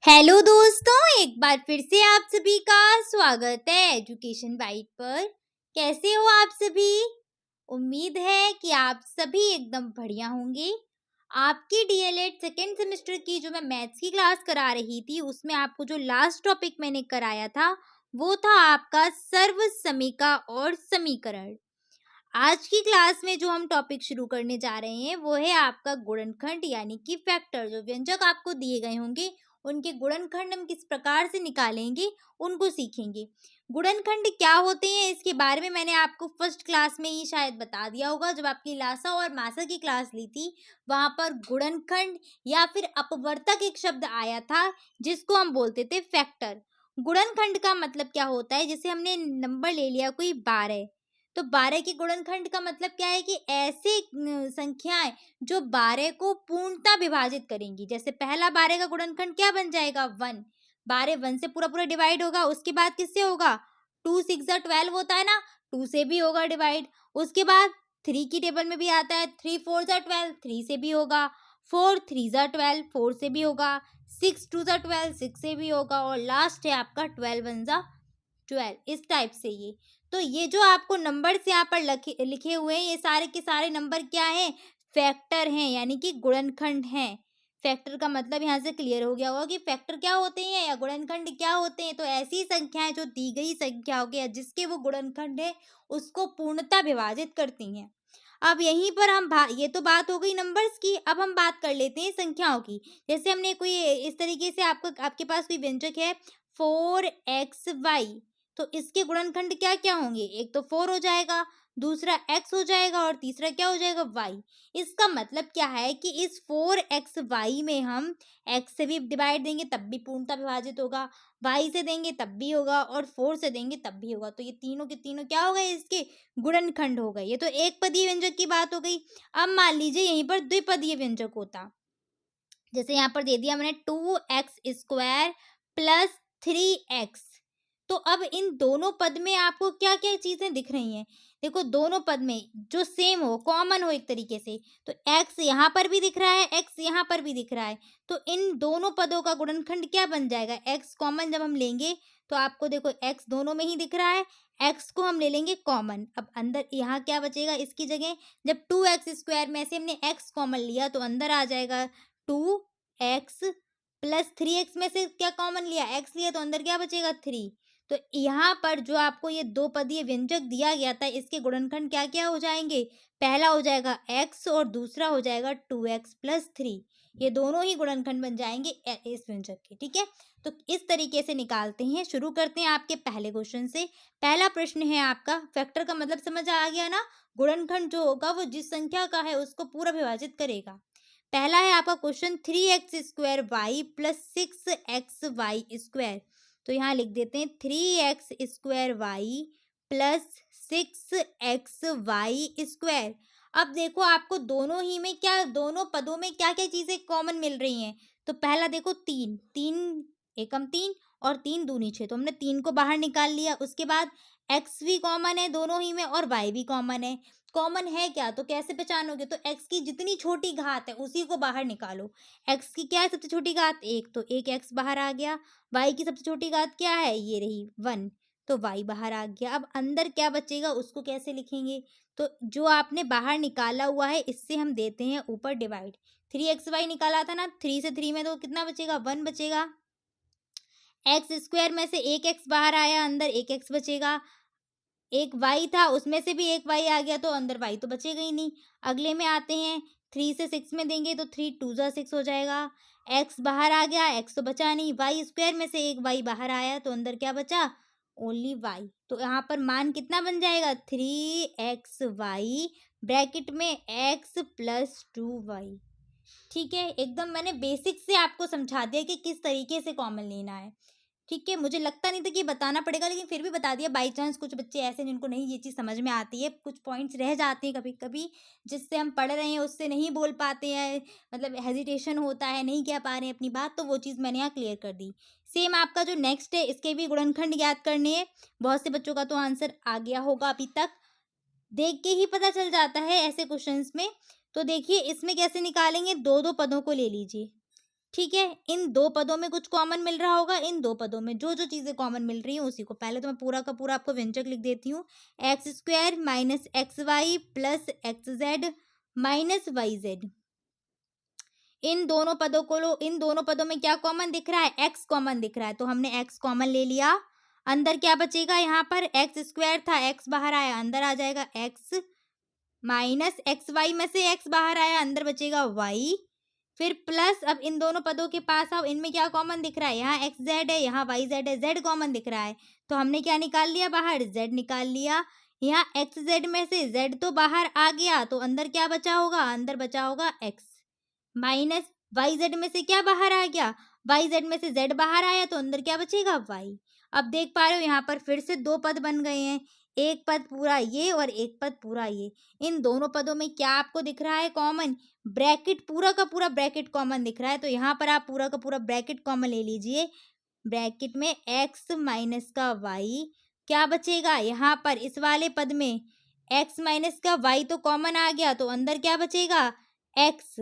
Hello दोस्तों, एक बार फिर से आप सभी का स्वागत है एजुकेशन बाइट पर। कैसे हो आप सभी? उम्मीद है कि आप सभी एकदम बढ़िया होंगे। आपकी डीएलएड सेकेंड सेमेस्टर की जो मैं मैथ्स की क्लास करा रही थी, उसमें आपको जो लास्ट टॉपिक मैंने कराया था, वो था आपका सर्वसमीका और समीकरण। आज की क्लास में जो हम टॉपिक शुरू करने जा रहे हैं वो है आपका गुणनखंड यानी कि फैक्टर। जो व्यंजक आपको दिए गए होंगे उनके गुणनखंड हम किस प्रकार से निकालेंगे उनको सीखेंगे। गुणनखंड क्या होते हैं इसके बारे में मैंने आपको फर्स्ट क्लास में ही शायद बता दिया होगा। जब आपकी लासा और मासा की क्लास ली थी वहां पर गुणनखंड या फिर अपवर्तक एक शब्द आया था जिसको हम बोलते थे फैक्टर। गुणनखंड का मतलब क्या होता है? जैसे हमने नंबर ले लिया कोई 12, तो 12 के गुणनखंड का मतलब क्या है कि ऐसे संख्याएं जो 12 को पूर्णता विभाजित करेंगी। जैसे पहला 12 का गुणनखंड क्या बन जाएगा? 1। 12 1 से पूरा पूरा डिवाइड होगा। उसके बाद किससे होगा? 2 6 12 होता है ना, 2 से भी होगा डिवाइड। उसके बाद 3 की टेबल में भी आता है, 3 4 12, 3 से भी होगा। 4 3 12, 4 से भी होगा। 6 2 12, 6 से भी होगा। और लास्ट है आपका 12 1 12, इस टाइप से ये। तो ये जो आपको नंबर्स यहाँ पर लिखे हुए हैं, ये सारे के सारे नंबर क्या हैं? फैक्टर हैं, यानी कि गुणनखंड हैं। फैक्टर का मतलब यहाँ से क्लियर हो गया होगा कि फैक्टर क्या होते हैं या गुणनखंड क्या होते हैं। तो ऐसी संख्याएं जो दी गई संख्याओं के या जिसके वो गुणनखंड है उसको पूर्णता विभाजित करती हैं। अब यहीं पर हम ये तो बात हो गई नंबर्स की। अब हम बात कर लेते हैं संख्याओं की। जैसे हमने कोई इस तरीके से आपके पास कोई व्यंजक है 4xy, तो इसके गुणनखंड क्या क्या होंगे? एक तो 4 हो जाएगा, दूसरा x हो जाएगा और तीसरा क्या हो जाएगा? y। इसका मतलब क्या है कि इस 4xy में हम x से भी डिवाइड देंगे तब भी पूर्णता विभाजित होगा, y से देंगे तब भी होगा और 4 से देंगे तब भी होगा। तो ये तीनों के तीनों क्या हो गए? इसके गुणनखंड हो गए। ये तो एक पदीय व्यंजक की बात हो गई। अब मान लीजिए यहीं पर द्विपदीय व्यंजक होता। जैसे यहाँ पर दे दिया मैंने 2x² प्लस 3x। तो अब इन दोनों पद में आपको क्या क्या चीजें दिख रही हैं? देखो, दोनों पद में जो सेम हो, कॉमन हो एक तरीके से, तो x यहाँ पर भी दिख रहा है, x यहाँ पर भी दिख रहा है। तो इन दोनों पदों का गुणनखंड क्या बन जाएगा? x कॉमन जब हम लेंगे तो आपको देखो x दोनों में ही दिख रहा है, x को हम ले लेंगे कॉमन। अब अंदर यहाँ क्या बचेगा इसकी जगह? जब 2x² में से हमने x कॉमन लिया तो अंदर आ जाएगा 2x प्लस 3x में से क्या कॉमन लिया? x लिया तो अंदर क्या बचेगा? 3। तो यहाँ पर जो आपको ये दो पदीय व्यंजक दिया गया था इसके गुणनखंड क्या क्या हो जाएंगे? पहला हो जाएगा x और दूसरा हो जाएगा 2x प्लस 3। ये दोनों ही गुणनखंड बन जाएंगे इस व्यंजक के। ठीक है, तो इस तरीके से निकालते हैं। शुरू करते हैं आपके पहले क्वेश्चन से। पहला प्रश्न है आपका, फैक्टर का मतलब समझ आ गया ना? गुणनखंड जो होगा वो जिस संख्या का है उसको पूरा विभाजित करेगा। पहला है आपका question 3x² y plus 6xy²। तो यहाँ लिख देते हैं 3x² y प्लस 6xy²। अब देखो आपको दोनों ही में क्या, दोनों पदों में क्या क्या चीजें कॉमन मिल रही हैं? तो पहला देखो 3 3 एकम 3 और 3 दूनी 6, तो हमने 3 को बाहर निकाल लिया। उसके बाद x भी कॉमन है दोनों ही में और y भी कॉमन है। कॉमन है क्या तो कैसे पहचानोगे? तो x की जितनी छोटी घात है उसी को बाहर निकालो। x की क्या है सबसे छोटी घात? 1, तो एक x बाहर आ गया। y की सबसे छोटी घात क्या है? ये रही 1, तो y बाहर आ गया। अब अंदर क्या बचेगा उसको कैसे लिखेंगे? तो जो आपने बाहर निकाला हुआ है इससे हम देते हैं ऊपर डिवाइड। 3xy निकाला था ना, 3 से 3 में तो कितना बचेगा? 1 बचेगा। x² में से एक x बाहर आया, अंदर एक x बचेगा। एक y था उसमें से भी एक y आ गया तो अंदर y तो बचेगा ही नहीं। अगले में आते हैं, 3 से 6 में देंगे तो 3 2 6 हो जाएगा। x बाहर आ गया, x तो बचा नहीं। y² में से एक y बाहर आया तो अंदर क्या बचा? Only y। तो यहाँ पर मान कितना बन जाएगा? 3xy ब्रैकेट में x प्लस 2y। ठीक है, एकदम मैंने बेसिक से आपको समझा दिया कि किस तरीके से कॉमन लेना है। ठीक है, मुझे लगता नहीं था कि बताना पड़ेगा लेकिन फिर भी बता दिया। बाई चांस कुछ बच्चे ऐसे हैं जिनको नहीं ये चीज़ समझ में आती है, कुछ पॉइंट्स रह जाते हैं कभी-कभी जिससे हम पढ़ रहे हैं उससे नहीं बोल पाते हैं, मतलब हेजिटेशन होता है, नहीं कह पा रहे हैं अपनी बात, तो वो चीज़ मैंने यहाँ क्लियर कर दी। सेम आपका जो नेक्स्ट है इसके भी गुणनखंड याद करने हैं। बहुत से बच्चों का तो आंसर आ गया होगा अभी तक, देख के ही पता चल जाता है ऐसे क्वेश्चंस में। तो देखिए इसमें कैसे निकालेंगे, 2-2 पदों को ले लीजिए। ठीक है, इन दो पदों में कुछ कॉमन मिल रहा होगा, इन दो पदों में जो जो चीजें कॉमन मिल रही हैं उसी को, पहले तो मैं पूरा का पूरा आपको व्यंजक लिख देती हूँ। X square minus x y plus x z minus y z. इन दोनों पदों को लो, इन दोनों पदों में क्या कॉमन दिख रहा है, एक्स कॉमन दिख रहा है, तो हमने एक्स कॉमन ले लिया। अंदर क्या बचेगा, यहाँ पर एक्स स्क्वायर था, एक्स बाहर आया, अंदर आ जाएगा एक्स माइनस एक्स वाई में से एक्स बाहर आया, अंदर बचेगा वाई। फिर प्लस, अब इन दोनों पदों के पास आओ, इनमें क्या कॉमन दिख रहा है, यहाँ एक्स जेड है, यहाँ वाई जेड है, जेड कॉमन दिख रहा है, तो हमने क्या निकाल लिया बाहर, जेड निकाल लिया। यहाँ एक्स जेड में से जेड तो बाहर आ गया, तो अंदर क्या बचा होगा, अंदर बचा होगा एक्स माइनस वाई जेड में से क्या बाहर आ गया, वाई जेड में से जेड बाहर आया, तो अंदर क्या बचेगा वाई। अब देख पा रहे हो यहाँ पर फिर से दो पद बन गए हैं, एक पद पूरा ये और एक पद पूरा ये। इन दोनों पदों में क्या आपको दिख रहा है कॉमन, ब्रैकेट, पूरा का पूरा ब्रैकेट कॉमन दिख रहा है, तो यहाँ पर आप पूरा का पूरा ब्रैकेट कॉमन ले लीजिए। ब्रैकेट में एक्स माइनस का वाई, क्या बचेगा यहाँ पर इस वाले पद में, एक्स माइनस का वाई तो कॉमन आ गया, तो अंदर क्या बचेगा एक्स,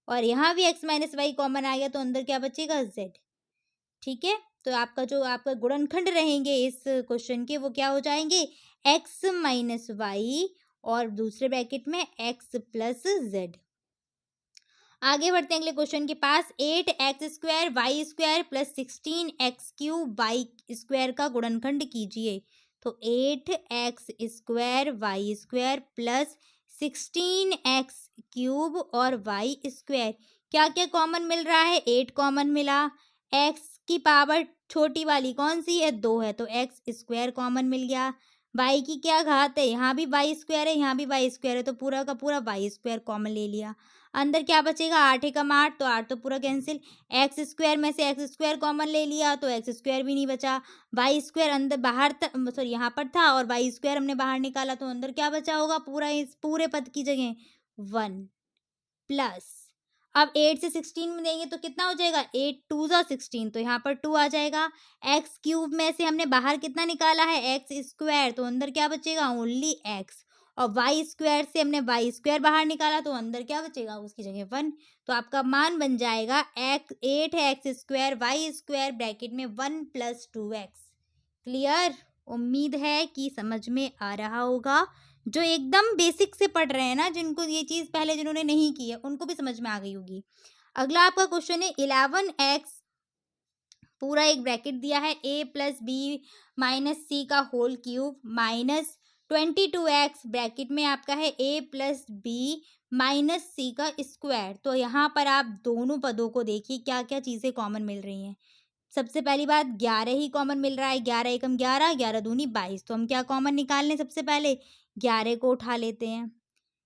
और यहाँ भी एक्स माइनस वाई कॉमन आ गया, तो अंदर क्या बचेगा जेड। ठीक है, तो आपका जो आपका गुणनखंड रहेंगे इस क्वेश्चन के, वो क्या हो जाएंगे, एक्स माइनस वाई और दूसरे ब्रैकेट में एक्स प्लस जेड। आगे बढ़ते हैं अगले क्वेश्चन के पास। 8x² Y square plus 16x³ Y square का गुणनखंड कीजिए। तो 8x² Y square plus 16x³ और वाई स्क्वायर, क्या क्या कॉमन मिल रहा है, 8 कॉमन मिला, x की पावर छोटी वाली कौन सी है, 2 है, तो एक्स स्क्वायर कॉमन मिल गया। y की क्या घात है, यहाँ भी वाई स्क्वायर है, यहाँ भी वाई स्क्वायर है, तो पूरा का पूरा वाई स्क्वायर कॉमन ले लिया। अंदर क्या बचेगा, 8 एकम 8, तो 8 तो पूरा कैंसिल। एक्स स्क्वायर में से एक्स स्क्वायर कॉमन ले लिया, तो एक्स स्क्वायर भी नहीं बचा। वाई स्क्वायर अंदर बाहर सॉरी यहाँ पर था, और वाई स्क्वायर हमने बाहर निकाला, तो अंदर क्या बचा होगा, पूरा इस पूरे पद की जगह 1 प्लस, अब 8 से 16 में देंगे तो कितना हो जाएगा, 8 2 जा 16, तो यहाँ पर 2 आ जाएगा। एक्स क्यूब में से हमने बाहर कितना निकाला है, एक्स स्क्वायर, तो अंदर क्या बचेगा, ओनली एक्स। और वाई स्क्वायर से हमने वाई स्क्वायर बाहर निकाला, तो अंदर क्या बचेगा, उसकी जगह 1। तो आपका मान बन जाएगा 8 है X square Y square bracket में 1 प्लस 2x। क्लियर, उम्मीद है कि समझ में आ रहा होगा। जो एकदम बेसिक से पढ़ रहे हैं ना, जिनको ये चीज पहले जिन्होंने नहीं की है, उनको भी समझ में आ गई होगी। अगला आपका क्वेश्चन है 11x, पूरा एक ब्रैकेट दिया है, a प्लस बी माइनस सी का whole cube minus 22x, bracket में आपका है a प्लस बी माइनस सी का स्क्वायर। तो यहाँ पर आप दोनों पदों को देखिए क्या क्या चीज़ें कॉमन मिल रही हैं। सबसे पहली बात, 11 ही कॉमन मिल रहा है, 11 एकम 11, 11 दूनी 22, तो हम क्या कॉमन निकाल लें, सबसे पहले 11 को उठा लेते हैं।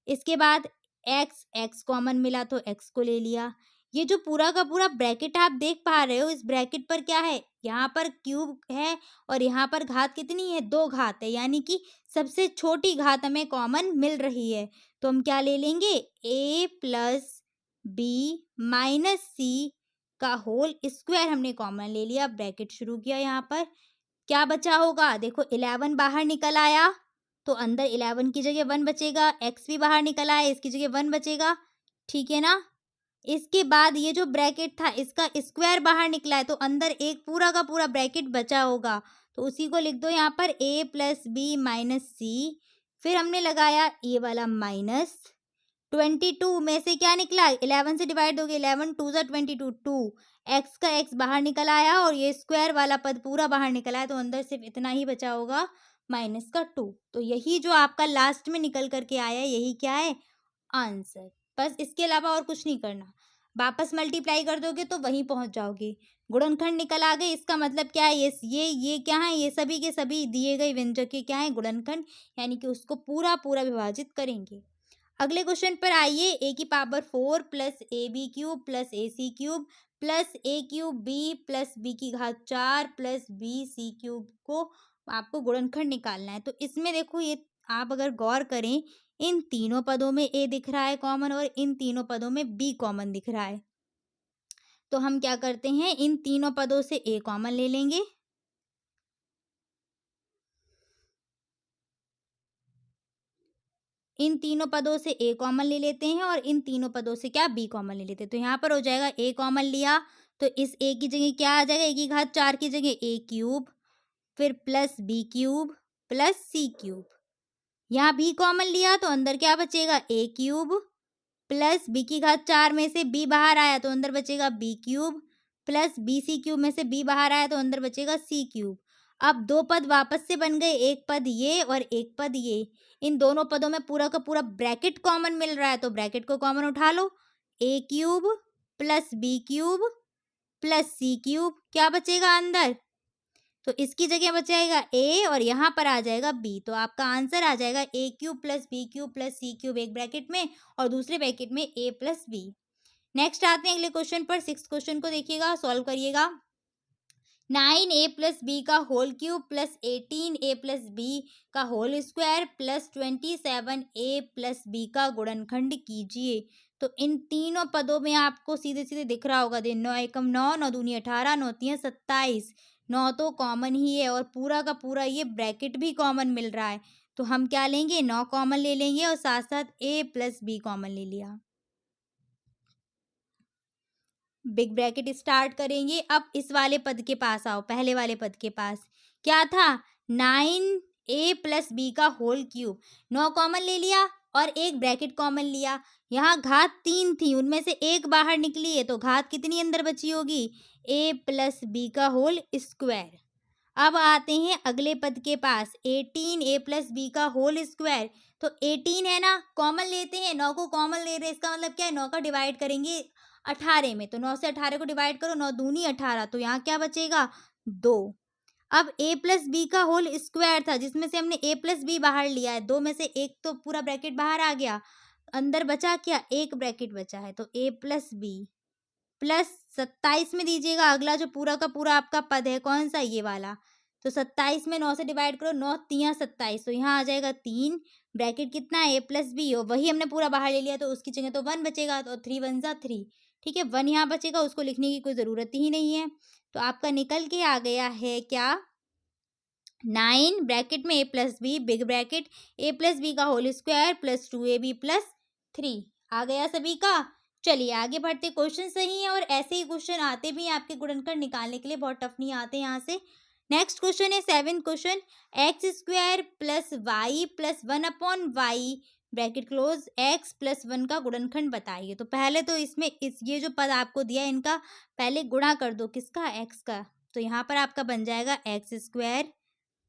इसके बाद एक्स कॉमन मिला, तो एक्स को ले लिया। ये जो पूरा का पूरा ब्रैकेट आप देख पा रहे हो, इस ब्रैकेट पर क्या है, यहाँ पर क्यूब है और यहाँ पर घात कितनी है, 2 घात है, यानी कि सबसे छोटी घात हमें कॉमन मिल रही है। तो हम क्या ले लेंगे, a प्लस बी माइनस सी का होल स्क्वायर हमने कॉमन ले लिया, ब्रैकेट शुरू किया। यहाँ पर क्या बचा होगा, देखो 11 बाहर निकल आया, तो अंदर 11 की जगह 1 बचेगा, x भी बाहर निकल आया, इसकी जगह 1 बचेगा, ठीक है ना। इसके बाद ये जो ब्रैकेट था इसका स्क्वायर बाहर निकला है, तो अंदर एक पूरा का पूरा ब्रैकेट बचा होगा, तो उसी को लिख दो यहाँ पर a प्लस बी माइनस सी। फिर हमने लगाया ये वाला माइनस 22 में से क्या निकला, 11 से डिवाइड हो गया, 11 2 जा 22, 2 एक्स का एक्स बाहर निकल आया और ये स्क्वायर वाला पद पूरा बाहर निकल आया, तो अंदर सिर्फ इतना ही बचा होगा माइनस का 2। तो यही जो आपका लास्ट में निकल करके आया, यही क्या है, आंसर। बस इसके अलावा और कुछ नहीं करना, वापस मल्टीप्लाई कर दोगे तो वहीं पहुंच जाओगे। गुणनखंड निकल आ गए, इसका मतलब क्या है, ये क्या है, ये सभी के सभी दिए गए व्यंजक के क्या है, गुणनखंड, यानी कि उसको पूरा पूरा विभाजित करेंगे। अगले क्वेश्चन पर आइए। a की power 4 plus A B cube plus A C cube plus A cube B plus B की घात 4 प्लस बी सी क्यूब को आपको गुणनखंड निकालना है। तो इसमें देखो, ये आप अगर गौर करें, इन तीनों पदों में a दिख रहा है कॉमन और इन तीनों पदों में b कॉमन दिख रहा है। तो हम क्या करते हैं, इन तीनों पदों से a कॉमन ले लेंगे, इन तीनों पदों से a कॉमन ले लेते हैं और इन तीनों पदों से क्या b कॉमन ले लेते हैं। तो यहाँ पर हो जाएगा a कॉमन लिया तो इस a की जगह क्या आ जाएगा, a की घात 4 की जगह a क्यूब, फिर plus b cube plus c cube. यहाँ b कॉमन लिया तो अंदर क्या बचेगा, a क्यूब प्लस b की घात 4 में से b बाहर आया तो अंदर बचेगा b cube plus B C cube में से b बाहर आया तो अंदर बचेगा c क्यूब। अब दो पद वापस से बन गए, एक पद ये और एक पद ये। इन दोनों पदों में पूरा का पूरा ब्रैकेट कॉमन मिल रहा है तो ब्रैकेट को कॉमन उठा लो। a cube plus b cube plus c cube, क्या बचेगा अंदर, तो इसकी जगह बचेगा a और यहाँ पर आ जाएगा b। तो आपका आंसर आ जाएगा a cube plus B cube plus c cube एक ब्रैकेट में और दूसरे ब्रैकेट में a प्लस b। नेक्स्ट आते हैं अगले क्वेश्चन पर। 6 क्वेश्चन को देखिएगा, सॉल्व करिएगा। 9a प्लस बी का whole cube plus 18a plus B का whole square plus 27a plus B का गुणनखंड कीजिए। तो इन तीनों पदों में आपको सीधे सीधे दिख रहा होगा, 9 एकम 9, 9 दूनी 18, 9 तियां 27। 9 तो कॉमन ही है और पूरा का पूरा ये ब्रैकेट भी कॉमन मिल रहा है। तो हम क्या लेंगे, 9 कॉमन ले लेंगे और साथ साथ a प्लस बी कॉमन ले लिया। बिग ब्रैकेट स्टार्ट करेंगे। अब इस वाले पद के पास आओ, पहले वाले पद के पास क्या था, 9a प्लस बी का होल क्यूब। 9 कॉमन ले लिया और एक ब्रैकेट कॉमन लिया। यहाँ घात 3 थी, उनमें से एक बाहर निकली है तो घात कितनी अंदर बची होगी, a प्लस बी का होल स्क्वायर। अब आते हैं अगले पद के पास, 18a प्लस बी का होल स्क्वायर। तो 18 है ना, कॉमन लेते हैं, 9 को कॉमन ले रहे हैं, इसका मतलब क्या है, 9 का डिवाइड करेंगे 18 में। तो 9 से 18 को डिवाइड करो, 9 दूनी 18, तो यहाँ क्या बचेगा, 2। अब a प्लस बी का होल स्क्वायर था जिसमें से हमने a प्लस बी बाहर लिया है, दो में से एक तो पूरा ब्रैकेट बाहर आ गया, अंदर बचा क्या, एक ब्रैकेट बचा है। तो a प्लस बी प्लस 27 में दीजिएगा अगला जो पूरा का पूरा आपका पद है, कौन सा, ये वाला। तो 27 में 9 से डिवाइड करो, 9 तियां 27, तो यहाँ आ जाएगा 3, ब्रैकेट कितना है, a प्लस बी, और वही हमने पूरा बाहर ले लिया तो उसकी जगह तो 1 बचेगा, तो 3 1 जा 3। ठीक है, 1 यहाँ बचेगा, उसको लिखने की कोई ज़रूरत ही नहीं है। तो आपका निकल के आ गया है क्या, 9 ब्रैकेट में a plus B, big bracket a plus B का whole square plus 2ab plus 3 आ गया सभी का। चलिए आगे बढ़ते, क्वेश्चन सही है और ऐसे ही क्वेश्चन आते भी हैं आपके गुणनखंड निकालने के लिए, बहुत टफ नहीं आते यहाँ से। नेक्स्ट क्वेश्चन है 7th question, X square plus Y plus 1/y bracket close x plus 1 का गुणनखंड बताइए। तो पहले तो इसमें ये जो पद आपको दिया है इनका पहले गुणा कर दो, किसका, x का। तो यहाँ पर आपका बन जाएगा X square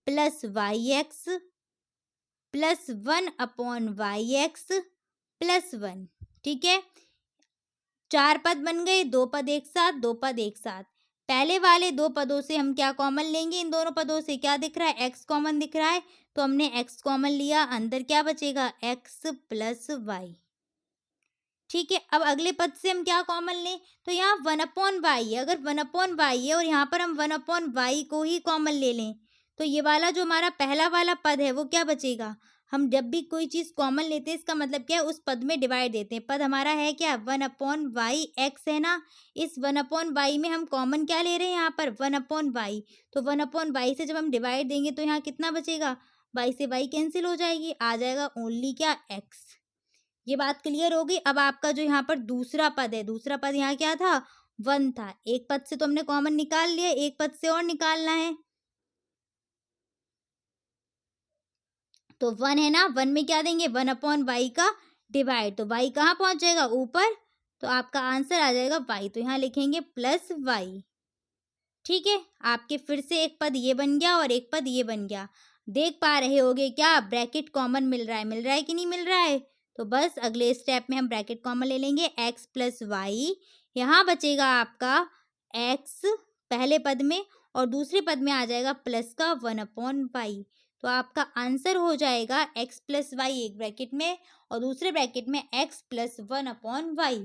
plus Y X plus 1/y(x) plus 1। ठीक है, 4 पद बन गए, 2 पद एक साथ, 2 पद एक साथ। पहले वाले 2 पदों से हम क्या कॉमन लेंगे, इन दोनों पदों से क्या दिख रहा है, x कॉमन दिख रहा है, तो हमने x कॉमन लिया, अंदर क्या बचेगा, x प्लस वाई। ठीक है, अब अगले पद से हम क्या कॉमन लें, तो यहाँ 1/y है, अगर 1/y है और यहाँ पर हम 1/y को ही कॉमन ले लें तो ये वाला जो हमारा पहला वाला पद है वो क्या बचेगा। हम जब भी कोई चीज़ कॉमन लेते हैं इसका मतलब क्या है, उस पद में डिवाइड देते हैं। पद हमारा है क्या, 1/y x है ना, इस 1/y में हम कॉमन क्या ले रहे हैं यहाँ पर, 1/y। तो 1/y से जब हम डिवाइड देंगे तो यहाँ कितना बचेगा, y से y कैंसिल हो जाएगी, आ जाएगा ओनली क्या, x। ये बात क्लियर होगी। अब आपका जो यहाँ पर दूसरा पद है, दूसरा पद यहाँ क्या था, 1 था। एक पद से तो हमने कॉमन निकाल लिया, एक पद से और निकालना है। तो 1 है ना, 1 में क्या देंगे, 1/y का डिवाइड, तो y कहाँ पहुँच जाएगा, ऊपर। तो आपका आंसर आ जाएगा y, तो यहाँ लिखेंगे प्लस y। ठीक है, आपके फिर से एक पद ये बन गया और एक पद ये बन गया। देख पा रहे होगे क्या, ब्रैकेट कॉमन मिल रहा है कि नहीं मिल रहा है। तो बस अगले स्टेप में हम ब्रैकेट कॉमन ले लेंगे, x प्लस वाई। यहाँ बचेगा आपका x पहले पद में और दूसरे पद में आ जाएगा प्लस का 1/y। तो आपका आंसर हो जाएगा x प्लस वाई एक ब्रैकेट में और दूसरे ब्रैकेट में x प्लस 1/y।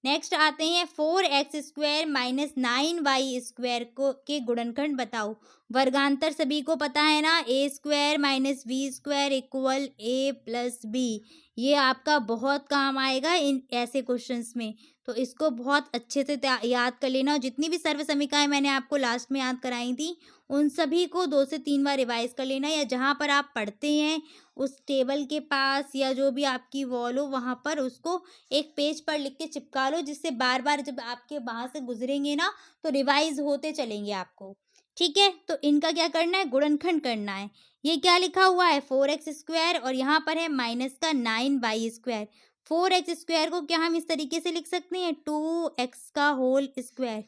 नेक्स्ट आते हैं 4x² माइनस 9y² को के गुणनखंड बताओ। वर्गांतर सभी को पता है ना, a² minus v² equal a plus B. ये आपका बहुत काम आएगा इन ऐसे क्वेश्चंस में, तो इसको बहुत अच्छे से याद कर लेना। जितनी भी सर्व समीकरणें मैंने आपको लास्ट में याद कराई थी उन सभी को 2 से 3 बार रिवाइज कर लेना, या जहाँ पर आप पढ़ते हैं उस टेबल के पास या जो भी आपकी वॉल हो वहाँ पर उसको एक पेज पर लिख के चिपका लो, जिससे बार बार जब आपके वहाँ से गुजरेंगे ना तो रिवाइज होते चलेंगे आपको। ठीक है, तो इनका क्या करना है, गुणनखंड करना है। ये क्या लिखा हुआ है, 4x² और यहाँ पर है माइनस का 9y²। 4x² को क्या हम इस तरीके से लिख सकते हैं, 2x का होल स्क्वायर,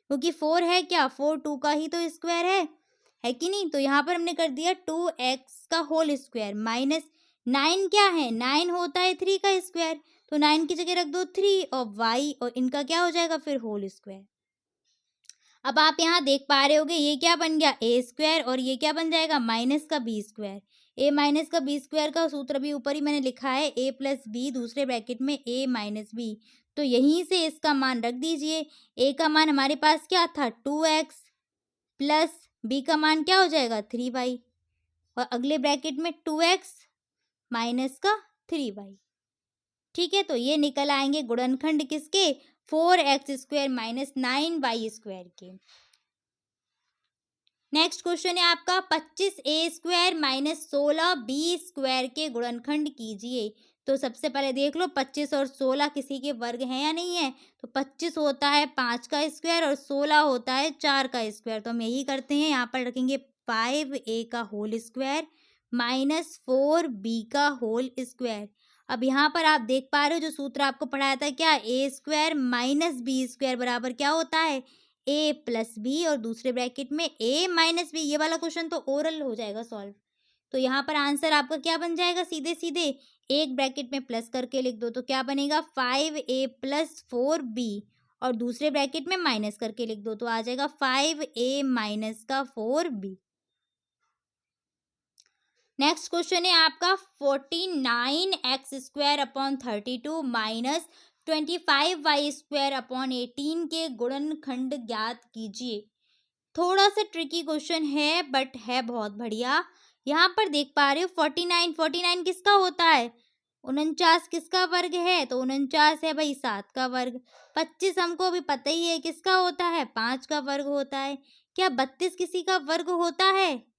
क्योंकि 4 है क्या, 4 2 का ही तो स्क्वायर है कि नहीं। तो यहाँ पर हमने कर दिया 2x का होल स्क्वायर माइनस 9 क्या है, 9 होता है 3 का स्क्वायर, तो 9 की जगह रख दो 3 और y और इनका क्या हो जाएगा फिर होल स्क्वायर। अब आप यहाँ देख पा रहे होगे ये क्या बन गया, a² और ये क्या बन जाएगा, माइनस का b²। a माइनस का b² का सूत्र भी ऊपर ही मैंने लिखा है, a प्लस बी दूसरे ब्रैकेट में a माइनस बी। तो यहीं से इसका मान रख दीजिए। a का मान हमारे पास क्या था, 2x प्लस b का मान क्या हो जाएगा, 3y और अगले ब्रैकेट में 2x माइनस का 3y। ठीक है, तो ये निकल आएंगे गुणनखंड किसके, 4x² माइनस 9y² के। नेक्स्ट क्वेश्चन है आपका 25a² माइनस 16b² के गुणनखंड कीजिए। तो सबसे पहले देख लो 25 और 16 किसी के वर्ग हैं या नहीं है। तो 25 होता है 5 का स्क्वायर और 16 होता है 4 का स्क्वायर। तो हम यही करते हैं, यहाँ पर रखेंगे 5a का होल स्क्वायर माइनस 4b का होल स्क्वायर। अब यहाँ पर आप देख पा रहे हो जो सूत्र आपको पढ़ाया था क्या, a² माइनस b² बराबर क्या होता है, a प्लस बी और दूसरे ब्रैकेट में a माइनस बी। ये वाला क्वेश्चन तो ओरल हो जाएगा सॉल्व। तो यहाँ पर आंसर आपका क्या बन जाएगा, सीधे सीधे एक ब्रैकेट में प्लस करके लिख दो तो क्या बनेगा, 5a प्लस 4b और दूसरे ब्रैकेट में माइनस करके लिख दो तो आ जाएगा 5a माइनस का 4b। नेक्स्ट क्वेश्चन है आपका 49x² upon 32 minus 25y² upon 18 के गुणनखंड ज्ञात कीजिए। थोड़ा सा ट्रिकी क्वेश्चन है बट है बहुत बढ़िया। यहाँ पर देख पा रहे हो 49 किसका होता है, 49 किसका वर्ग है, तो 49 है भाई 7 का वर्ग। 25 हमको अभी पता ही है किसका होता है, 5 का वर्ग होता है। क्या 32 किसी का वर्ग होता है,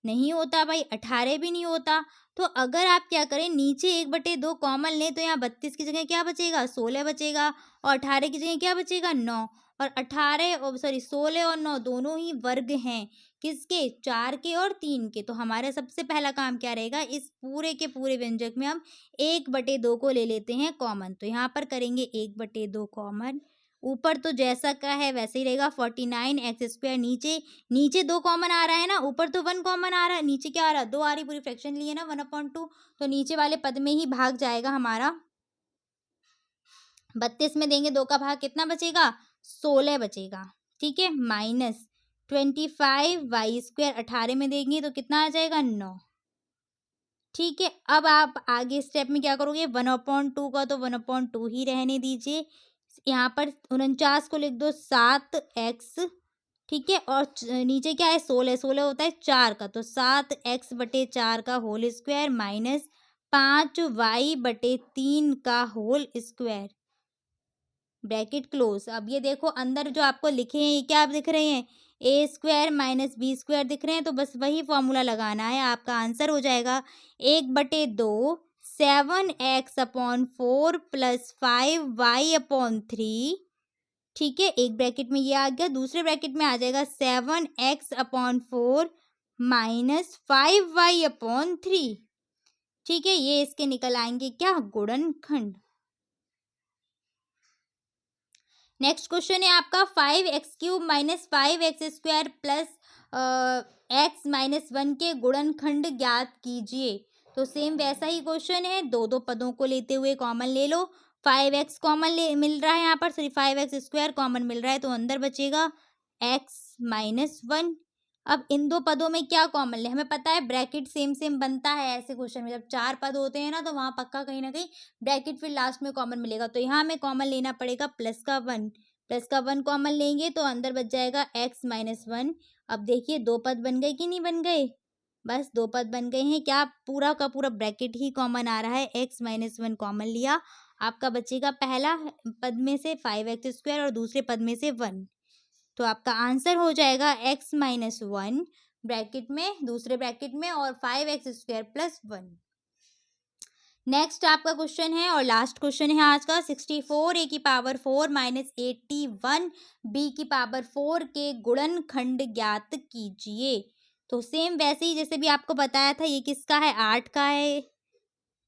नहीं होता भाई, 18 भी नहीं होता। तो अगर आप क्या करें, नीचे 1/2 कॉमन लें तो यहाँ 32 की जगह क्या बचेगा, 16 बचेगा और 18 की जगह क्या बचेगा, 9। और 18 और सॉरी 16 और 9 दोनों ही वर्ग हैं किसके, 4 के और 3 के। तो हमारा सबसे पहला काम क्या रहेगा, इस पूरे के पूरे व्यंजक में हम 1/2 को ले लेते हैं कॉमन। तो यहाँ पर करेंगे 1/2 कॉमन, ऊपर तो जैसा का है वैसे ही रहेगा 49x²। नीचे नीचे 2 कॉमन आ रहा है ना, ऊपर तो 1 कॉमन आ रहा है, नीचे क्या आ रहा है, 2 आ रही, पूरी फ्रैक्शन लिए ना 1/2। तो नीचे वाले पद में ही भाग जाएगा हमारा। 32 में देंगे 2 का भाग, कितना बचेगा, 16 बचेगा। ठीक है, माइनस 25y², 18 में देंगे तो कितना आ जाएगा, 9। ठीक है, अब आप आगे स्टेप में क्या करोगे, 1/2 का तो 1/2 ही रहने दीजिए। यहाँ पर 49 को लिख दो 7x। ठीक है, और नीचे क्या है, 16, 16 होता है 4 का, तो 7x/4 का होल स्क्वायर माइनस 5y/3 का होल स्क्वायर, ब्रैकेट क्लोज। अब ये देखो अंदर जो आपको लिखे हैं ये क्या आप दिख रहे हैं, a² माइनस b² दिख रहे हैं। तो बस वही फॉर्मूला लगाना है, आपका आंसर हो जाएगा 1/2 7x/4 प्लस 5y/3। ठीक है, एक ब्रैकेट में ये आ गया, दूसरे ब्रैकेट में आ जाएगा 7x/4 माइनस 5y/3। ठीक है, ये इसके निकल आएंगे क्या, गुणनखंड। नेक्स्ट क्वेश्चन है आपका 5x³ minus 5x² plus x minus 1 के गुणनखंड ज्ञात कीजिए। तो सेम वैसा ही क्वेश्चन है, दो दो पदों को लेते हुए कॉमन ले लो। 5x कॉमन ले मिल रहा है यहाँ पर, सॉरी 5x² कॉमन मिल रहा है तो अंदर बचेगा x माइनस 1। अब इन दो पदों में क्या कॉमन ले, हमें पता है ब्रैकेट सेम सेम बनता है ऐसे क्वेश्चन में, जब 4 पद होते हैं ना तो वहाँ पक्का कहीं ना कहीं ब्रैकेट फिर लास्ट में कॉमन मिलेगा। तो यहाँ हमें कॉमन लेना पड़ेगा प्लस का 1 कॉमन लेंगे तो अंदर बच जाएगा x माइनस 1। अब देखिए 2 पद बन गए कि नहीं बन गए, बस 2 पद बन गए हैं। क्या पूरा का पूरा ब्रैकेट ही कॉमन आ रहा है, x माइनस 1 कॉमन लिया, आपका बचेगा पहला पद में से 5x² और दूसरे पद में से 1। तो आपका आंसर हो जाएगा x माइनस 1 ब्रैकेट में, दूसरे ब्रैकेट में और 5x² प्लस 1। नेक्स्ट आपका क्वेश्चन है और लास्ट क्वेश्चन है आज का। 64 a की पावर 4 माइनस 81 b की पावर 4 के गुणनखंड ज्ञात कीजिए। तो सेम वैसे ही जैसे भी आपको बताया था, ये किसका है, 8 का है,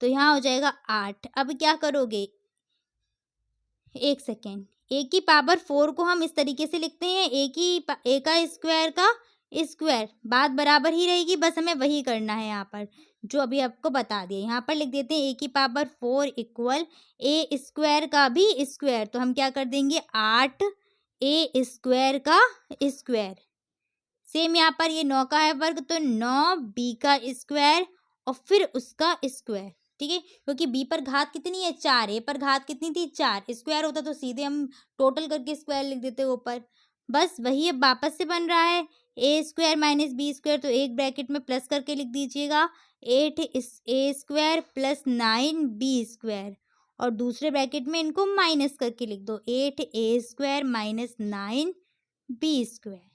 तो यहाँ हो जाएगा 8। अब क्या करोगे, एक सेकेंड, ए की पावर 4 को हम इस तरीके से लिखते हैं, ए का स्क्वायर का स्क्वायर, बात बराबर ही रहेगी, बस हमें वही करना है यहाँ पर जो अभी आपको बता दिया। यहाँ पर लिख देते हैं ए की पावर 4 इक्वल ए स्क्वायर का भी स्क्वायर, तो हम क्या कर देंगे, 8 ए स्क्वायर का स्क्वायर। सेम यहाँ पर ये 9 का है वर्ग, तो 9 बी का स्क्वायर और फिर उसका स्क्वायर। ठीक है, क्योंकि बी पर घात कितनी है, 4, ए पर घात कितनी थी, 4, स्क्वायर होता तो सीधे हम टोटल करके स्क्वायर लिख देते ऊपर। बस वही अब वापस से बन रहा है, ए स्क्वायर माइनस बी स्क्वायर, तो एक ब्रैकेट में प्लस करके लिख दीजिएगा 8 ए स्क्वायर प्लस 9 बी स्क्वायर, और दूसरे ब्रैकेट में इनको माइनस करके लिख दो 8 ए स्क्वायर माइनस 9 बी स्क्वायर।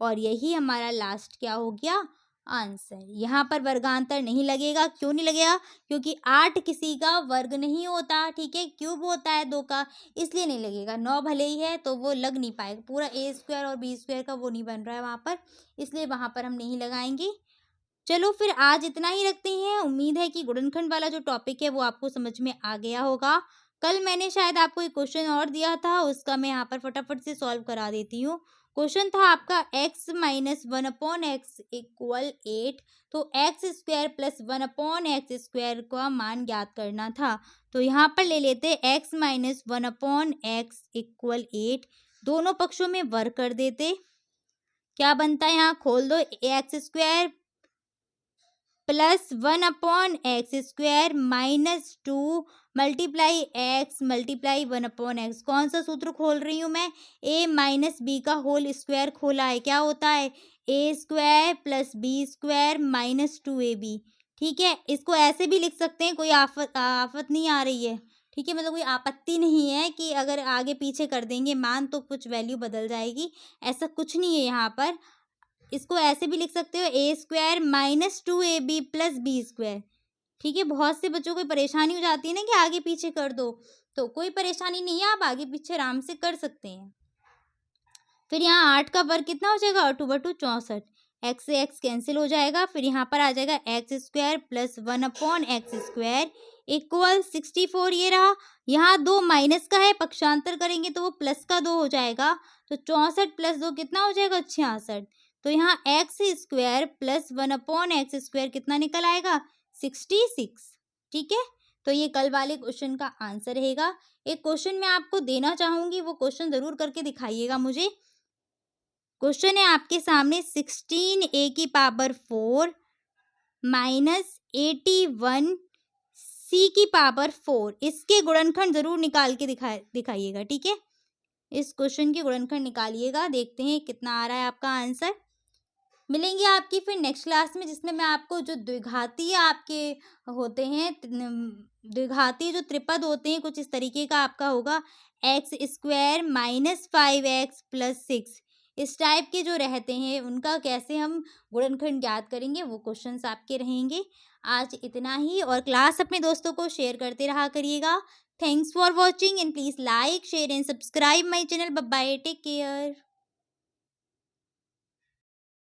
और यही हमारा लास्ट क्या हो गया, आंसर। यहाँ पर वर्गांतर नहीं लगेगा, क्यों नहीं लगेगा, क्योंकि 8 किसी का वर्ग नहीं होता, ठीक है, क्यूब होता है 2 का, इसलिए नहीं लगेगा। 9 भले ही है तो वो लग नहीं पाएगा, पूरा ए स्क्वायर और बी स्क्वायर का वो नहीं बन रहा है वहाँ पर, इसलिए वहाँ पर हम नहीं लगाएंगे। चलो फिर आज इतना ही रखते हैं। उम्मीद है कि गुणनखंड वाला जो टॉपिक है वो आपको समझ में आ गया होगा। कल मैंने शायद आपको एक क्वेश्चन और दिया था, उसका मैं यहाँ पर फटाफट से सॉल्व करा देती हूँ। क्वेश्चन था आपका x माइनस 1/x इक्वल 8, तो x square plus 1/x square का मान ज्ञात करना था। तो यहाँ पर ले लेते x माइनस 1/x इक्वल 8, दोनों पक्षों में वर्ग कर देते। क्या बनता है, यहाँ खोल दो, X square plus 1/x square minus 2 multiply X multiply 1/x। कौन सा सूत्र खोल रही हूँ मैं, a माइनस बी का होल स्क्वायर खोला है, क्या होता है, a square plus B square minus 2ab। ठीक है, इसको ऐसे भी लिख सकते हैं, कोई आफत नहीं आ रही है, ठीक है, मतलब कोई आपत्ति नहीं है कि अगर आगे पीछे कर देंगे मान तो कुछ वैल्यू बदल जाएगी, ऐसा कुछ नहीं है यहाँ पर। इसको ऐसे भी लिख सकते हो, A square minus 2ab plus B square. ठीक है, बहुत से बच्चों को परेशानी हो जाती है ना कि आगे पीछे कर दो, तो कोई परेशानी नहीं है, आप आगे पीछे आराम से कर सकते हैं। फिर यहाँ 8 का वर्ग कितना हो जाएगा, 2/2 64, एक्स से एक्स कैंसिल हो जाएगा, फिर यहाँ पर आ जाएगा X square plus 1/x square equal 64, ये रहा। यहाँ 2 माइनस का है, पक्षांतर करेंगे तो वो प्लस का 2 हो जाएगा, तो 64 प्लस 2 कितना हो जाएगा, 66। तो यहाँ x square plus 1/x square कितना निकल आएगा, 66। ठीक है, तो ये कल वाले क्वेश्चन का आंसर रहेगा। एक क्वेश्चन मैं आपको देना चाहूंगी, वो क्वेश्चन जरूर करके दिखाइएगा मुझे। क्वेश्चन है आपके सामने, 16 a की पावर 4 माइनस 81 c की पावर 4, इसके गुणनखंड जरूर निकाल के दिखाइएगा। ठीक है, इस क्वेश्चन के गुणनखंड निकालिएगा, देखते हैं कितना आ रहा है आपका आंसर। मिलेंगे आपकी फिर नेक्स्ट क्लास में, जिसमें मैं आपको जो द्विघातीय आपके होते हैं, द्विघातीय जो त्रिपद होते हैं, कुछ इस तरीके का आपका होगा, x square minus 5x plus 6, इस टाइप के जो रहते हैं उनका कैसे हम गुणनखंड ज्ञात करेंगे, वो क्वेश्चंस आपके रहेंगे। आज इतना ही, और क्लास अपने दोस्तों को शेयर करते रहा करिएगा। Thanks for watching and please like share and subscribe my channel. Bye bye, take care.